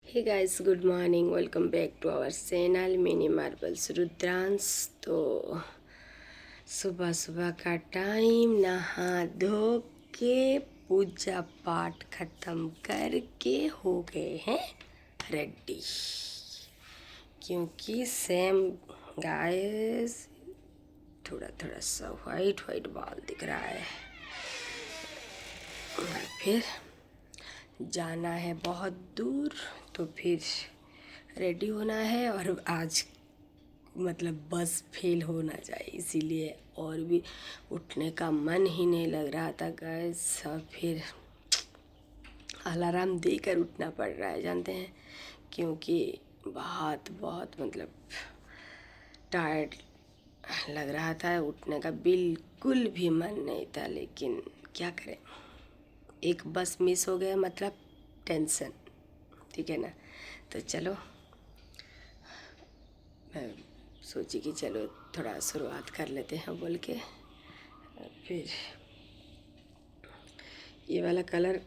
Hey guys, good morning. Welcome back to our channel mini marbles Rudransh. तो सुबह सुबह का टाइम, नहा धो के पूजा पाठ खत्म करके हो गए हैं रेडी, क्योंकि सेम गाइस थोड़ा थोड़ा सा वाइट वाइट बाल दिख रहा है और फिर जाना है बहुत दूर, तो फिर रेडी होना है। और आज मतलब बस फेल हो ना जाए, इसीलिए और भी उठने का मन ही नहीं लग रहा था गैस। और फिर अलार्म देकर उठना पड़ रहा है, जानते हैं, क्योंकि बहुत बहुत मतलब टायर्ड लग रहा था। उठने का बिल्कुल भी मन नहीं था, लेकिन क्या करें, एक बस मिस हो गया मतलब टेंशन, ठीक है ना। तो चलो, मैं सोची कि चलो थोड़ा शुरुआत कर लेते हैं बोल के। फिर ये वाला कलर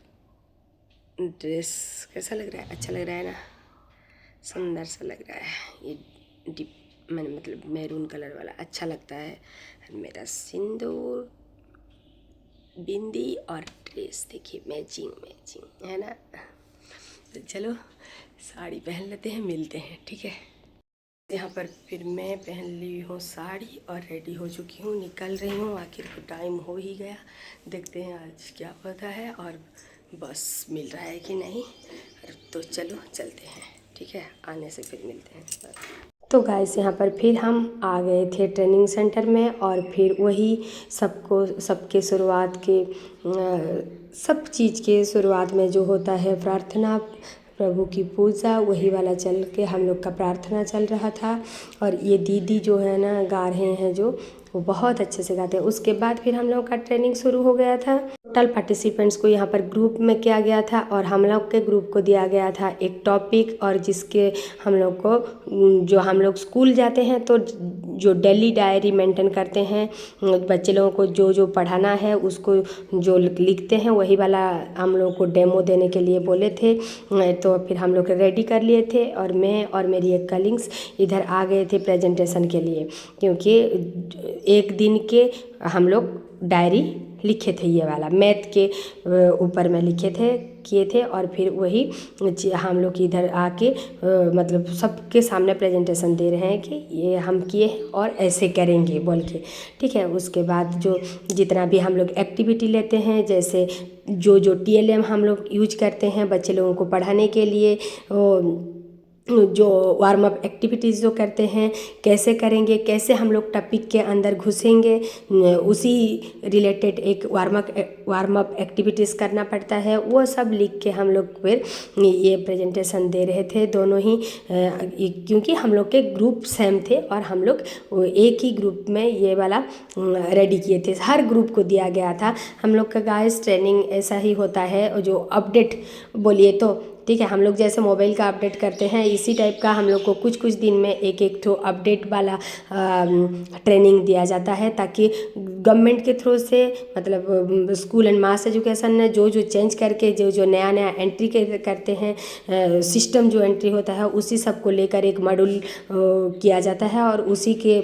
ड्रेस कैसा लग रहा है? अच्छा लग रहा है ना, सुंदर सा लग रहा है। ये डिप मैंने मतलब मैरून कलर वाला अच्छा लगता है। मेरा सिंदूर, बिंदी और ड्रेस देखिए, मैचिंग मैचिंग है ना। तो चलो साड़ी पहन लेते हैं, मिलते हैं, ठीक है। यहाँ पर फिर मैं पहन ली हूँ साड़ी और रेडी हो चुकी हूँ, निकल रही हूँ। आखिर को टाइम हो ही गया, देखते हैं आज क्या होता है और बस मिल रहा है कि नहीं। तो चलो चलते हैं, ठीक है, आने से फिर मिलते हैं। तो गाइस, यहाँ पर फिर हम आ गए थे ट्रेनिंग सेंटर में, और फिर वही सबके शुरुआत के सब चीज़ के शुरुआत में जो होता है प्रार्थना, प्रभु की पूजा, वही वाला चल के हम लोग का प्रार्थना चल रहा था। और ये दीदी जो है ना, गा रहे हैं जो, वो बहुत अच्छे से गाते हैं। उसके बाद फिर हम लोग का ट्रेनिंग शुरू हो गया था। टोटल पार्टिसिपेंट्स को यहाँ पर ग्रुप में किया गया था, और हम लोग के ग्रुप को दिया गया था एक टॉपिक, और जिसके हम लोग को, जो हम लोग स्कूल जाते हैं तो जो डेली डायरी मेंटेन करते हैं, बच्चे लोगों को जो जो पढ़ाना है उसको जो लिखते हैं, वही वाला हम लोग को डेमो देने के लिए बोले थे। तो फिर हम लोग रेडी कर लिए थे, और मैं और मेरी एक कलीग्स इधर आ गए थे प्रेजेंटेशन के लिए, क्योंकि एक दिन के हम लोग डायरी लिखे थे, ये वाला मैथ के ऊपर में लिखे थे, किए थे। और फिर वही हम लोग इधर आके मतलब सबके सामने प्रेजेंटेशन दे रहे हैं कि ये हम किए और ऐसे करेंगे बोल के, ठीक है। उसके बाद जो जितना भी हम लोग एक्टिविटी लेते हैं, जैसे जो जो TLM हम लोग यूज करते हैं बच्चे लोगों को पढ़ाने के लिए, जो वार्म अप एक्टिविटीज़ जो करते हैं, कैसे करेंगे, कैसे हम लोग टॉपिक के अंदर घुसेंगे, उसी रिलेटेड एक वार्म अप एक्टिविटीज़ करना पड़ता है। वो सब लिख के हम लोग फिर ये प्रेजेंटेशन दे रहे थे, दोनों ही, क्योंकि हम लोग के ग्रुप सेम थे, और हम लोग एक ही ग्रुप में ये वाला रेडी किए थे। हर ग्रुप को दिया गया था। हम लोग का गाइस ट्रेनिंग ऐसा ही होता है, जो अपडेट बोलिए तो, ठीक है, हम लोग जैसे मोबाइल का अपडेट करते हैं, इसी टाइप का हम लोग को कुछ कुछ दिन में एक एक ठो अपडेट वाला ट्रेनिंग दिया जाता है, ताकि गवर्नमेंट के थ्रू से मतलब स्कूल एंड मास एजुकेशन ने जो जो चेंज करके जो जो नया नया एंट्री करते हैं, सिस्टम जो एंट्री होता है, उसी सब को लेकर एक मॉड्यूल किया जाता है, और उसी के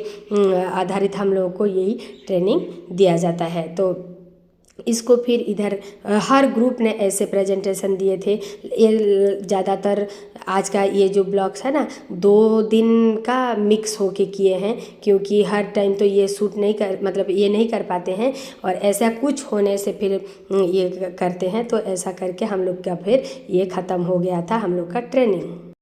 आधारित हम लोगों को यही ट्रेनिंग दिया जाता है। तो इसको फिर इधर हर ग्रुप ने ऐसे प्रेजेंटेशन दिए थे। ये ज़्यादातर आज का ये जो ब्लॉग्स है ना, 2 दिन का मिक्स होके किए हैं, क्योंकि हर टाइम तो ये शूट नहीं कर मतलब ये नहीं कर पाते हैं, और ऐसा कुछ होने से फिर ये करते हैं। तो ऐसा करके हम लोग का फिर ये ख़त्म हो गया था हम लोग का ट्रेनिंग।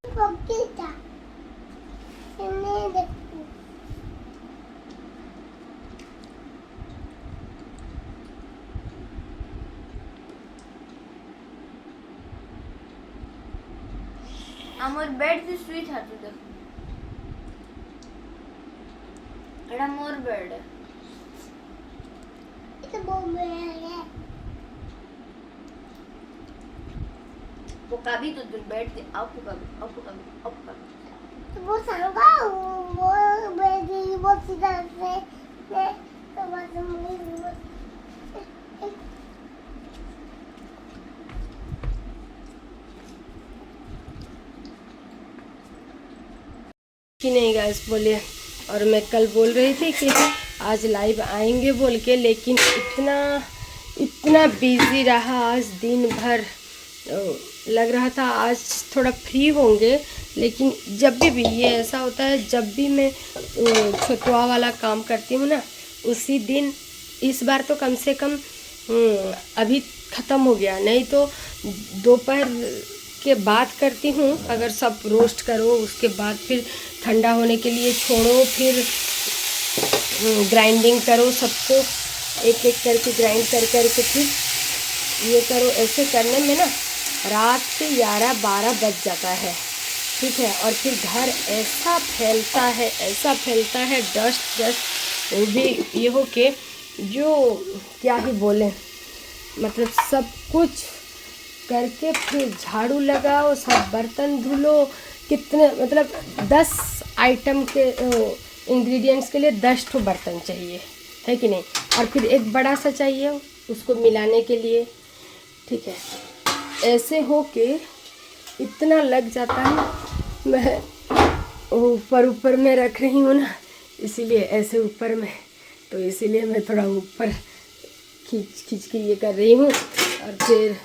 আমার বেড দিয়ে শুয়ে থাকতো দেখো, এটা মোর বেড, এটা মোর বেড। वो कभी तो दिन बैठ के अब कभी तो वो सांगा वो बेडी वो सीधा से तो बस मुझे कि नहीं गाइस बोलिए। और मैं कल बोल रही थी कि आज लाइव आएंगे बोल के, लेकिन इतना बिजी रहा आज दिन भर। लग रहा था आज थोड़ा फ्री होंगे, लेकिन जब भी ये ऐसा होता है, जब भी मैं छतुआ वाला काम करती हूँ ना, उसी दिन इस बार तो कम से कम अभी ख़त्म हो गया, नहीं तो दोपहर के बाद करती हूँ। अगर सब रोस्ट करो उसके बाद फिर ठंडा होने के लिए छोड़ो, फिर ग्राइंडिंग करो, सबको एक एक करके ग्राइंड कर करके फिर ये करो। ऐसे करने में ना रात के 11-12 बज जाता है, ठीक है। और फिर घर ऐसा फैलता है डस्ट वो भी ये हो के जो क्या ही बोले, मतलब सब कुछ करके फिर झाड़ू लगाओ, सब बर्तन धुलो। कितने मतलब 10 आइटम के इंग्रेडिएंट्स के लिए 10 ठो बर्तन चाहिए, है कि नहीं। और फिर एक बड़ा सा चाहिए उसको मिलाने के लिए, ठीक है। ऐसे हो के इतना लग जाता है। मैं ऊपर में रख रही हूँ ना, इसीलिए ऐसे ऊपर में, तो इसीलिए मैं थोड़ा ऊपर खींच के ये कर रही हूँ। और फिर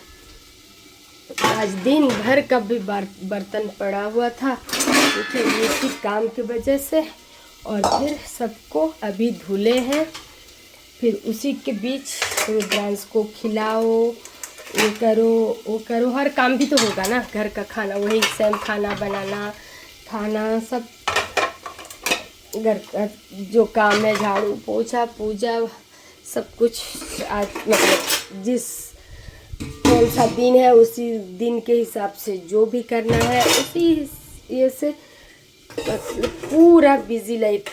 आज दिन भर का भी बर्तन पड़ा हुआ था, ठीक है, इसी काम की वजह से। और फिर सबको अभी धुले हैं, फिर उसी के बीच रुद्रांश को खिलाओ, ये करो वो करो। हर काम भी तो होगा ना, घर का खाना वही सेम खाना बनाना, खाना सब घर का जो काम है, झाड़ू पोछा पूजा सब कुछ। आज मतलब जिस कौन सा दिन है उसी दिन के हिसाब से जो भी करना है, उसी ये से पूरा बिजी लाइफ।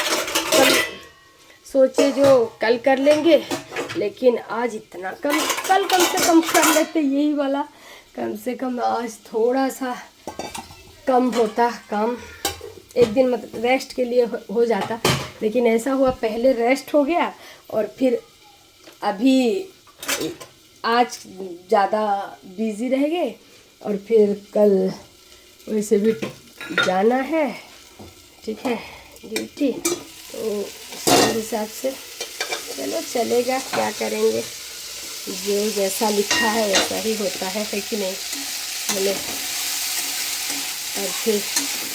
कल सोचे जो कल कर लेंगे, लेकिन आज इतना कल कम से कम कर लेते यही वाला। कम से कम आज थोड़ा सा कम होता काम, एक दिन मतलब रेस्ट के लिए हो जाता। लेकिन ऐसा हुआ, पहले रेस्ट हो गया और फिर अभी आज ज़्यादा बिजी रह गए। और फिर कल वैसे भी जाना है, ठीक है, ड्यूटी, तो उस हिसाब से चलो चलेगा, क्या करेंगे, जो जैसा लिखा है वैसा ही होता है कि नहीं बोले। और फिर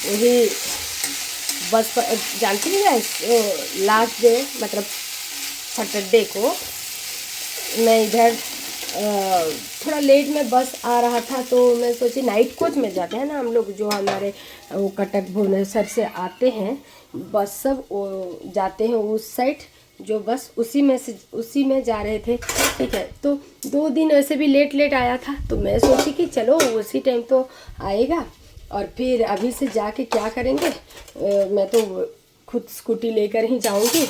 वही बस जानती है लास्ट डे मतलब सैटरडे को मैं इधर थोड़ा लेट में बस आ रहा था, तो मैं सोची नाइट कोच में जाते हैं ना हम लोग, जो हमारे वो कटक भुवनेश्वर से आते हैं बस, सब वो जाते हैं उस साइड जो बस उसी में जा रहे थे, ठीक है। तो 2 दिन वैसे भी लेट आया था, तो मैं सोची कि चलो उसी टाइम तो आएगा। और फिर अभी से जाके क्या करेंगे, मैं तो खुद स्कूटी लेकर ही जाऊंगी,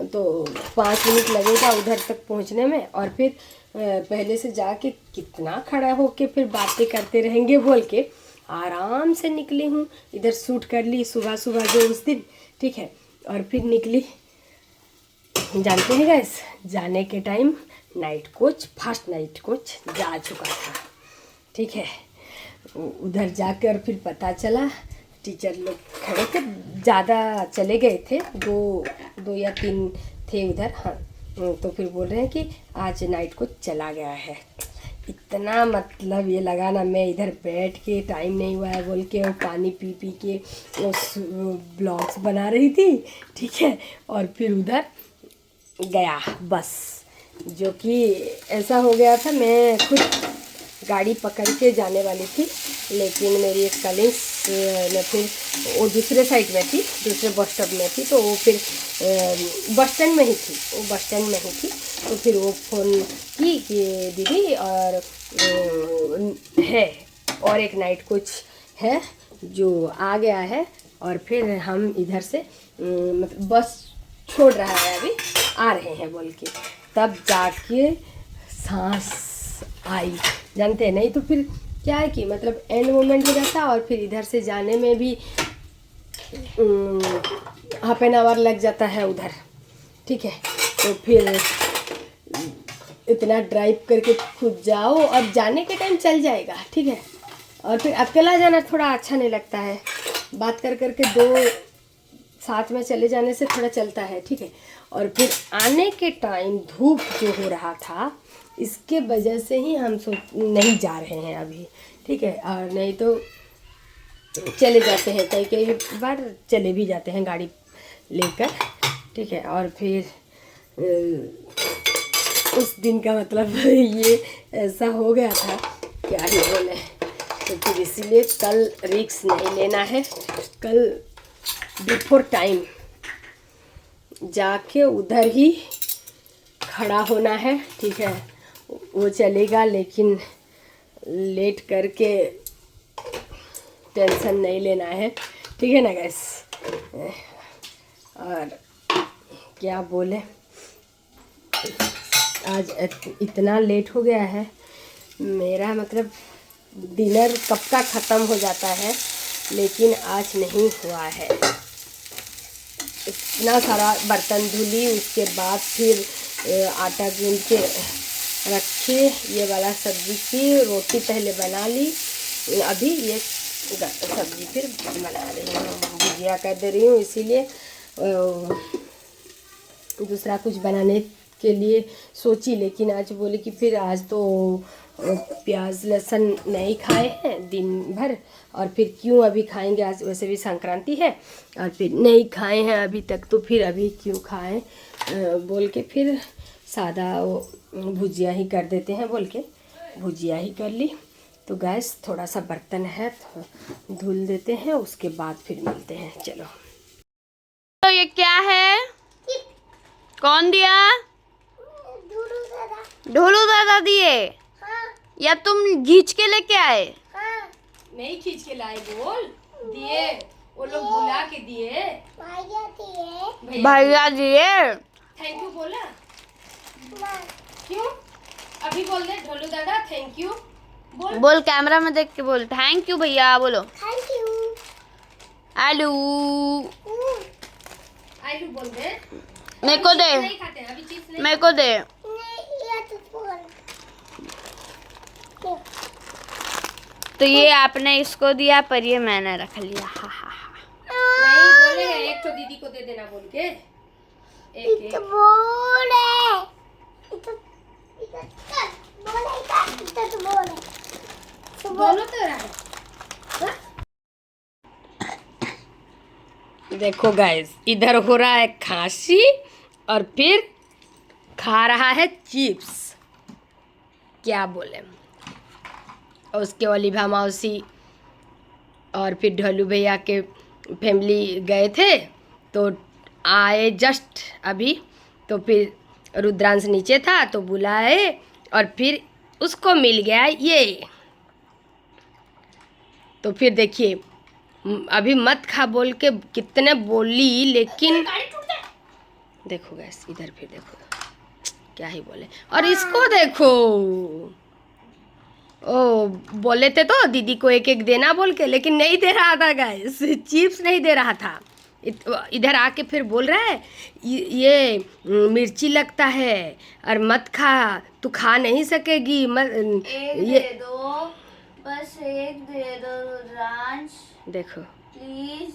तो 5 मिनट लगेगा उधर तक पहुंचने में। और फिर पहले से जाके कितना खड़ा होके फिर बातें करते रहेंगे बोल के आराम से निकली हूँ। इधर शूट कर ली सुबह जो उस दिन, ठीक है। और फिर निकली, जानते हैं गाइस, जाने के टाइम फर्स्ट नाइट कोच जा चुका था, ठीक है। उधर जाकर फिर पता चला टीचर लोग खड़े थे, ज़्यादा चले गए थे, 2 या 3 थे उधर, हाँ। तो फिर बोल रहे हैं कि आज नाइट कोच चला गया है। इतना मतलब ये लगा ना, मैं इधर बैठ के टाइम नहीं हुआ है बोल के और पानी पी के उस ब्लॉग्स बना रही थी, ठीक है। और फिर उधर गया बस, जो कि ऐसा हो गया था, मैं खुद गाड़ी पकड़ के जाने वाली थी, लेकिन मेरी एक कलीग्स ने फिर वो दूसरे साइड में थी, दूसरे बस स्टॉप में थी, तो वो फिर बस स्टैंड में ही थी, तो फिर वो फ़ोन की कि दीदी और है और एक नाइट कोच है जो आ गया है, और फिर हम इधर से मतलब बस छोड़ रहा है, अभी आ रहे हैं बोल के, तब जाके सांस आई। जानते हैं, नहीं तो फिर क्या है कि मतलब एंड मोमेंट हो जाता, और फिर इधर से जाने में भी हाफ एन आवर लग जाता है उधर, ठीक है। तो फिर इतना ड्राइव करके खुद जाओ, और जाने के टाइम चल जाएगा, ठीक है। और फिर अकेला जाना थोड़ा अच्छा नहीं लगता है, बात कर करके साथ में चले जाने से थोड़ा चलता है, ठीक है। और फिर आने के टाइम धूप जो हो रहा था, इसके वजह से ही हम नहीं जा रहे हैं अभी, ठीक है। और नहीं तो चले जाते हैं, कई कई बार चले भी जाते हैं गाड़ी लेकर, ठीक है। और फिर उस दिन का मतलब ये ऐसा हो गया था, क्या ही बोले। तो फिर इसीलिए कल रिस्क नहीं लेना है, कल बिफोर टाइम जाके उधर ही खड़ा होना है, ठीक है। वो चलेगा, लेकिन लेट करके टेंशन नहीं लेना है, ठीक है ना गैस। और क्या बोले, आज इतना लेट हो गया है, मेरा मतलब डिनर कब का ख़त्म हो जाता है, लेकिन आज नहीं हुआ है। इतना सारा बर्तन धुली, उसके बाद फिर आटा गूंद के रखे, ये वाला सब्जी की रोटी पहले बना ली, अभी ये सब्जी फिर बना रही हूँ, भुजिया कर दे रही हूँ, इसीलिए दूसरा कुछ बनाने के लिए सोची। लेकिन आज बोले कि फिर आज तो प्याज लहसुन नहीं खाए हैं दिन भर, और फिर क्यों अभी खाएंगे, आज वैसे भी संक्रांति है, और फिर नहीं खाए हैं अभी तक, तो फिर अभी क्यों खाएं, बोल के फिर सादा वो भुजिया ही कर देते हैं, बोल के भुजिया ही कर ली। तो गैस थोड़ा सा बर्तन है तो धुल देते हैं, उसके बाद फिर मिलते हैं, चलो। तो ये क्या है, कौन दिया? ढोलू दादा दिए? हाँ। या तुम खींच के लेके आए? हाँ। नहीं खींच के लाए, बोल दिए, वो लोग बुला के दिए, भैया दिए। भैया दिए। थैंक यू बोला, क्यों अभी बोल दे, ढोलू दादा थैंक यू बोल कैमरा में देख के बोल, थैंक यू भैया, बोलो थैंक यू। आलू आलू बोल दे। मेरे को दे, नहीं खाते अभी चीज नहीं, मेरे को दे। तो ये आपने इसको दिया, पर ये मैंने रख लिया। हा हा हा। नहीं बोले हैं, एक तो दीदी को दे देना बोल के, एक एक दोनों तो रहा है। देखो गाइस, इधर हो रहा है खांसी और फिर खा रहा है चिप्स, क्या बोले। और उसके ओलिभा मौसी और फिर ढोलू भैया के फैमिली गए थे, तो आए जस्ट अभी, तो फिर रुद्रांश नीचे था तो बुलाए, और फिर उसको मिल गया ये। तो फिर देखिए, अभी मत खा बोल के कितने बोली, लेकिन देखो गैस, इधर फिर देखो, क्या ही बोले। और इसको देखो, ओ बोले थे तो दीदी को एक एक देना बोल के, लेकिन नहीं दे रहा था गैस, चिप्स नहीं दे रहा था। इधर आके फिर बोल रहा है ये मिर्ची लगता है और मत खा, तू खा नहीं सकेगी, मत ये दे दो, बस एक दे दो रुद्रांश, देखो प्लीज,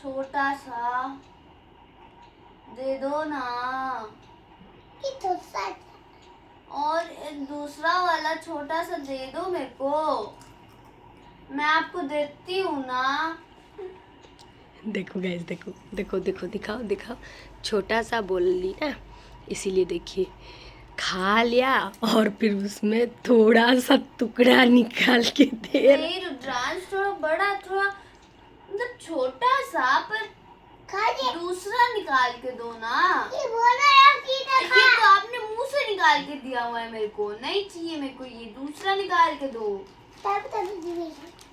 छोटा सा दे दो ना। और एक दूसरा वाला छोटा सा दे दो मेरे को, मैं आपको देती हूँ ना। देखो गैस, देखो देखो देखो, दिखाओ दिखाओ, छोटा सा बोल ली ना, इसीलिए देखिए खा लिया, और फिर उसमें थोड़ा सा टुकड़ा निकाल के दे। नहीं रुद्रांश, थोड़ा बड़ा, थोड़ा मतलब छोटा सा, पर दूसरा निकाल के दो ना। ये तो आपने मुंह से निकाल के दिया हुआ है, मेरे को नहीं चाहिए, मेरे को ये दूसरा निकाल के दो।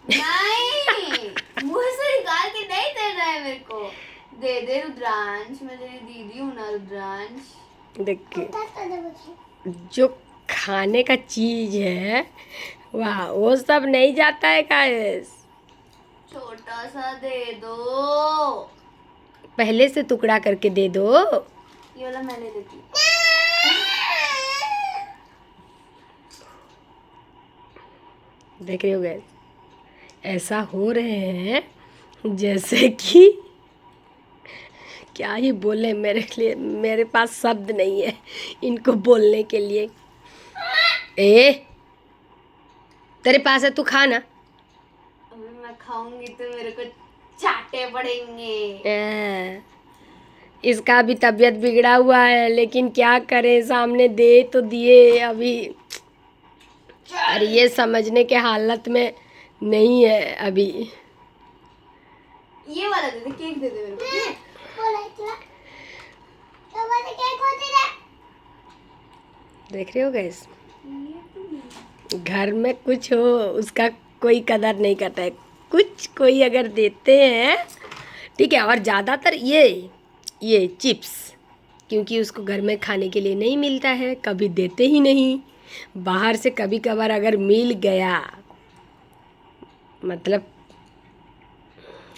नहीं, मुंह से निकाल के नहीं दे रहा है मेरे को, दे दे रुद्रांश, मैं तेरी दीदी हूँ ना रुद्रांश। देखिए, जो खाने का चीज है वाह, वो सब नहीं जाता है गाइस, छोटा सा दे दो, पहले से टुकड़ा करके दे दो। ये वाला मैं ले लेती हूँ। देख रहे हो गैस, ऐसा हो रहे हैं जैसे कि क्या ही बोले, मेरे पास शब्द नहीं है इनको बोलने के लिए। ए तेरे पास है, तू खा ना। अभी मैं खाऊंगी तो मेरे को चाटे पड़ेंगे। इसका भी तबीयत बिगड़ा हुआ है, लेकिन क्या करें, सामने दे तो दिए अभी, और ये समझने के हालत में नहीं है अभी। ये वाला दे दे, केक दे दे मेरे को। देख रहे हो गैस, घर में कुछ हो उसका कोई कदर नहीं करता है। कुछ कोई अगर देते हैं ठीक है, और ज़्यादातर ये चिप्स, क्योंकि उसको घर में खाने के लिए नहीं मिलता है, कभी देते ही नहीं। बाहर से कभी कभार अगर मिल गया, मतलब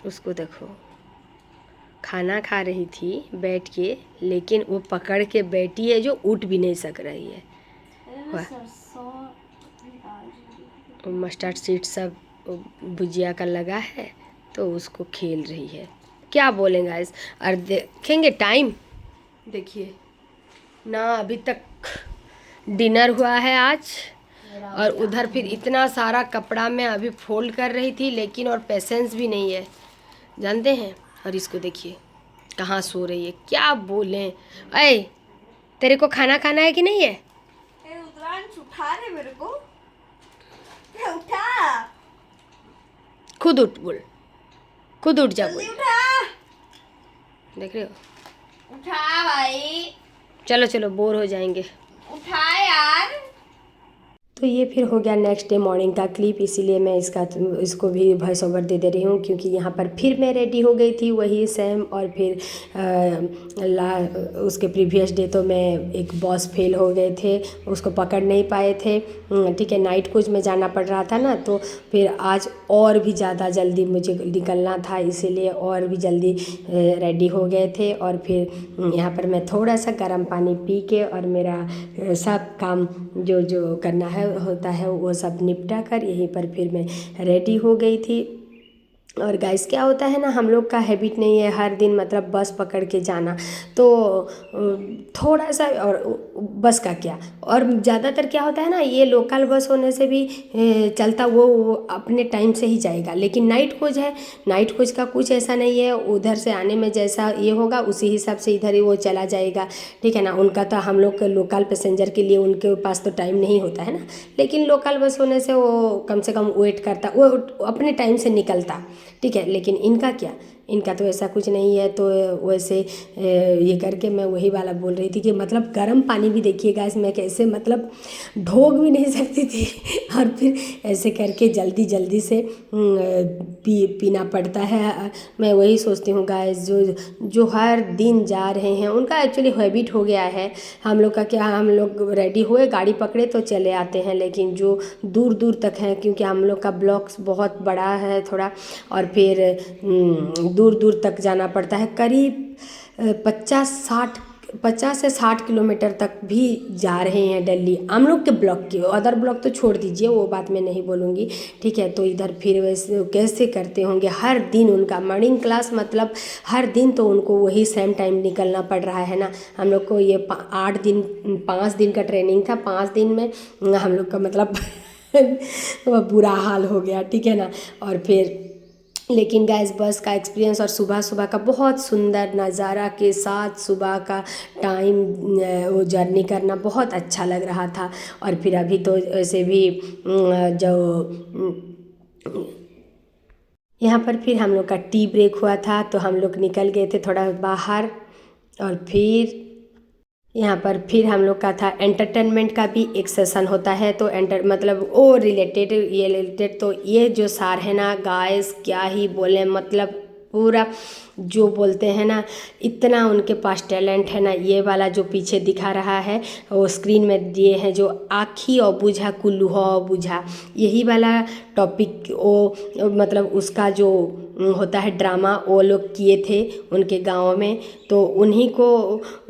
उसको देखो, खाना खा रही थी बैठ के, लेकिन वो पकड़ के बैठी है जो उठ भी नहीं सक रही है। मस्टर्ड सीड सब भुजिया का लगा है तो उसको खेल रही है। क्या बोलेंगे गाइस। और देखेंगे टाइम, देखिए ना, अभी तक डिनर हुआ है आज, और उधर फिर इतना सारा कपड़ा मैं अभी फोल्ड कर रही थी, लेकिन और पेशेंस भी नहीं है, जानते हैं। और इसको देखिए कहाँ सो रही है, क्या बोलें। अय तेरे को खाना खाना है कि नहीं है? उठा रहे मेरे को, उठा, खुद उठ, बोल, खुद उठ जा, बोल। उठा, देख रहे हो, उठा भाई, चलो चलो बोर हो जाएंगे, उठा यार। तो ये फिर हो गया नेक्स्ट डे मॉर्निंग का क्लिप, इसीलिए मैं इसको भी वॉइस ओवर दे रही हूँ, क्योंकि यहाँ पर फिर मैं रेडी हो गई थी वही सेम। और फिर उसके प्रीवियस डे तो मैं एक बॉस फेल हो गए थे, उसको पकड़ नहीं पाए थे, ठीक है, नाइट कोच में जाना पड़ रहा था ना, तो फिर आज और भी ज़्यादा जल्दी मुझे निकलना था, इसीलिए और भी जल्दी रेडी हो गए थे। और फिर यहाँ पर मैं थोड़ा सा गर्म पानी पी के, और मेरा सब काम जो करना है होता है वो सब निपटा कर यहीं पर फिर मैं रेडी हो गई थी। और गाइस क्या होता है ना, हम लोग का हैबिट नहीं है हर दिन मतलब बस पकड़ के जाना, तो थोड़ा सा, और बस का क्या, और ज़्यादातर क्या होता है ना, ये लोकल बस होने से भी चलता वो अपने टाइम से ही जाएगा। लेकिन नाइट कोच है, नाइट कोच का कुछ ऐसा नहीं है, उधर से आने में जैसा ये होगा उसी हिसाब से इधर ही वो चला जाएगा, ठीक है ना। उनका तो हम लोग के लोकल पैसेंजर के लिए उनके पास तो टाइम नहीं होता है ना, लेकिन लोकल बस होने से वो कम से कम वेट करता, वो अपने टाइम से निकलता, ठीक है। लेकिन इनका क्या, इनका तो ऐसा कुछ नहीं है। तो वैसे ये करके मैं वही वाला बोल रही थी कि मतलब गर्म पानी भी देखिएगा इसमें कैसे मतलब ढोक भी नहीं सकती थी, और फिर ऐसे करके जल्दी जल्दी से पीना पड़ता है। मैं वही सोचती हूँ गाइस, जो हर दिन जा रहे हैं उनका एक्चुअली हैबिट हो गया है। हम लोग का क्या, हम लोग रेडी हुए गाड़ी पकड़े तो चले आते हैं, लेकिन जो दूर दूर तक हैं, क्योंकि हम लोग का ब्लॉक्स बहुत बड़ा है थोड़ा, और फिर दूर दूर तक जाना पड़ता है, करीब 50 से 60 किलोमीटर तक भी जा रहे हैं दिल्ली हम लोग के ब्लॉक के। अदर ब्लॉक तो छोड़ दीजिए, वो बात मैं नहीं बोलूँगी, ठीक है। तो इधर फिर वैसे कैसे करते होंगे, हर दिन उनका मॉर्निंग क्लास, मतलब हर दिन तो उनको वही सेम टाइम निकलना पड़ रहा है ना। हम लोग को ये 5 दिन का ट्रेनिंग था, 5 दिन में हम लोग का मतलब बुरा हाल हो गया, ठीक है ना। और फिर लेकिन गैस बस का एक्सपीरियंस और सुबह सुबह का बहुत सुंदर नज़ारा के साथ सुबह का टाइम वो जर्नी करना बहुत अच्छा लग रहा था। और फिर अभी तो ऐसे भी जो यहाँ पर फिर हम लोग का टी ब्रेक हुआ था, तो हम लोग निकल गए थे थोड़ा बाहर। और फिर यहाँ पर फिर हम लोग का था एंटरटेनमेंट का भी एक सेशन होता है, तो मतलब वो रिलेटेड तो ये जो सार है ना गाइस, क्या ही बोले, मतलब पूरा जो बोलते हैं ना, इतना उनके पास टैलेंट है ना। ये वाला जो पीछे दिखा रहा है वो स्क्रीन में दिए हैं, जो आखी और बुझा कुल्लू हो बुझा, यही वाला टॉपिक वो मतलब उसका जो होता है ड्रामा वो लोग किए थे उनके गांव में। तो उन्हीं को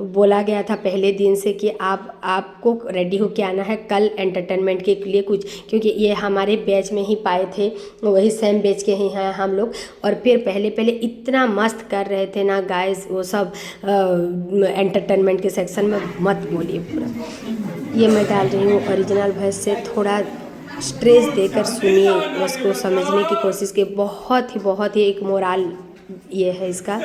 बोला गया था पहले दिन से कि आपको रेडी होके आना है कल एंटरटेनमेंट के लिए कुछ, क्योंकि ये हमारे बैच में ही पाए थे, वही सेम बैच के ही हैं हम लोग। और फिर पहले इतना मस्त मस्त कर रहे थे ना गाइस, वो सब एंटरटेनमेंट के सेक्शन में मत बोलिए पूरा। ये मैं डाल रही हूँ ओरिजिनल वॉइस से, थोड़ा स्ट्रेस देकर सुनिए, उसको समझने की कोशिश की। बहुत ही एक मोरल ये है इसका।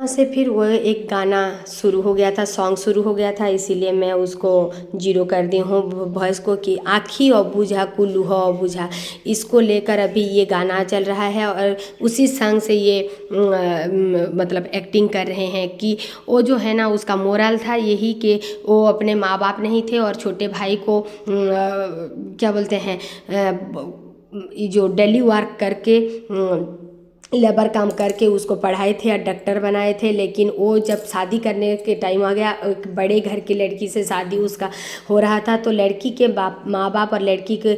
से फिर वो एक गाना शुरू हो गया था, सॉन्ग शुरू हो गया था, इसीलिए मैं उसको 0 कर दी हूँ वॉइस को कि आँखी और बुझा कुल्लू हो बुझा, इसको लेकर अभी ये गाना चल रहा है। और उसी सॉन्ग से ये मतलब एक्टिंग कर रहे हैं कि वो जो है ना उसका मोरल था यही कि वो अपने माँ बाप नहीं थे और छोटे भाई को क्या बोलते हैं जो डेली वर्क करके लेबर काम करके उसको पढ़ाए थे और डॉक्टर बनाए थे। लेकिन वो जब शादी करने के टाइम आ गया, एक बड़े घर की लड़की से शादी उसका हो रहा था, तो लड़की के माँ बाप और लड़की के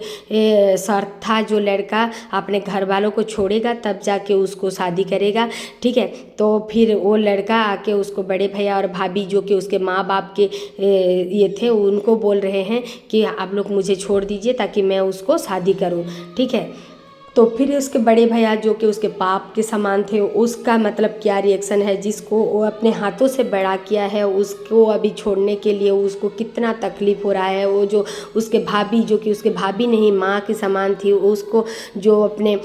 शर्त था जो लड़का अपने घर वालों को छोड़ेगा तब जाके उसको शादी करेगा, ठीक है। तो फिर वो लड़का आके उसको बड़े भैया और भाभी जो कि उसके माँ बाप के ये थे उनको बोल रहे हैं कि आप लोग मुझे छोड़ दीजिए ताकि मैं उसको शादी करूँ, ठीक है। तो फिर उसके बड़े भैया जो कि उसके बाप के समान थे उसका मतलब क्या रिएक्शन है, जिसको वो अपने हाथों से बड़ा किया है उसको अभी छोड़ने के लिए उसको कितना तकलीफ़ हो रहा है। वो जो उसके भाभी जो कि उसके भाभी नहीं माँ के समान थी, उसको जो अपने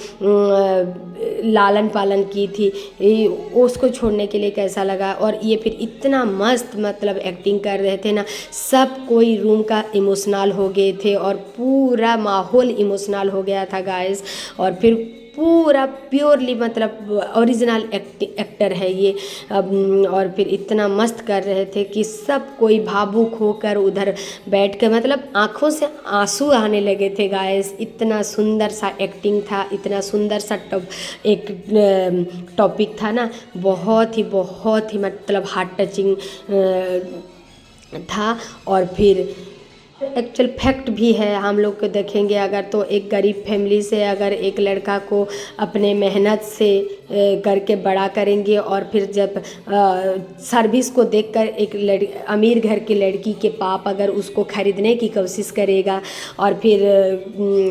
लालन पालन की थी उसको छोड़ने के लिए कैसा लगा। और ये फिर इतना मस्त मतलब एक्टिंग कर रहे थे ना, सब कोई रूम का इमोशनल हो गए थे और पूरा माहौल इमोशनल हो गया था गाइस। और फिर पूरा प्योरली मतलब ओरिजिनल एक्टर है ये। और फिर इतना मस्त कर रहे थे कि सब कोई भावुक होकर उधर बैठ के मतलब आँखों से आंसू आने लगे थे गाइस। इतना सुंदर सा एक्टिंग था, इतना सुंदर सा एक टॉपिक था ना, बहुत ही मतलब हार्ट टचिंग था। और फिर एक्चुअल फैक्ट भी है, हम लोग को देखेंगे अगर तो एक गरीब फैमिली से अगर एक लड़का को अपने मेहनत से करके बड़ा करेंगे और फिर जब सर्विस को देखकर एक अमीर घर की लड़की के बाप अगर उसको खरीदने की कोशिश करेगा और फिर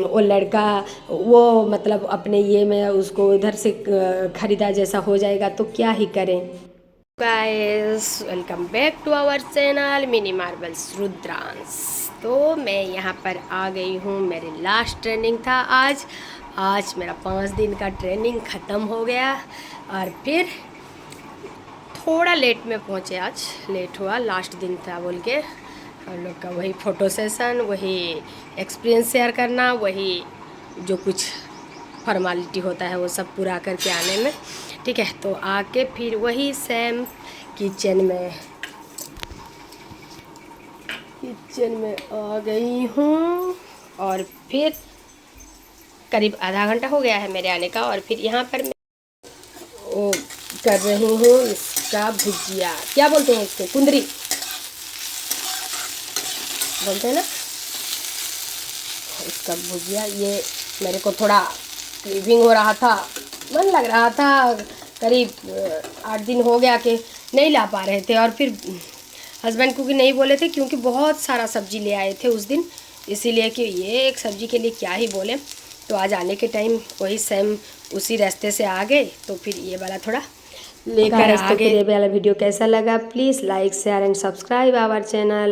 वो लड़का वो मतलब अपने ये में उसको इधर से खरीदा जैसा हो जाएगा तो क्या ही करें। Guys welcome back to our channel mini marbles Rudransh. तो मैं यहाँ पर आ गई हूँ, मेरी लास्ट ट्रेनिंग था आज मेरा 5 दिन का ट्रेनिंग ख़त्म हो गया और फिर थोड़ा लेट में पहुँचे, आज लेट हुआ, लास्ट दिन था बोल के हम लोग का वही फ़ोटो सेशन, वही एक्सपीरियंस शेयर करना, वही जो कुछ फॉर्मेलिटी होता है वो सब पूरा करके आने में, ठीक है। तो आके फिर वही सेम किचन में आ गई हूँ और फिर करीब आधा घंटा हो गया है मेरे आने का। और फिर यहाँ पर मैं वो कर रही हूँ इसका भुजिया, क्या बोलते हैं इसको, कुंदरी बोलते हैं ना, इसका भुजिया। ये मेरे को थोड़ा क्रेविंग हो रहा था, मन लग रहा था, करीब 8 दिन हो गया कि नहीं ला पा रहे थे। और फिर हस्बैंड को भी नहीं बोले थे क्योंकि बहुत सारा सब्जी ले आए थे उस दिन, इसीलिए कि ये एक सब्जी के लिए क्या ही बोले। तो आज आने के टाइम वही सेम उसी रास्ते से आ गए, तो फिर ये वाला थोड़ा लेकर आ गए। ये वाला वीडियो कैसा लगा please like share and subscribe our channel.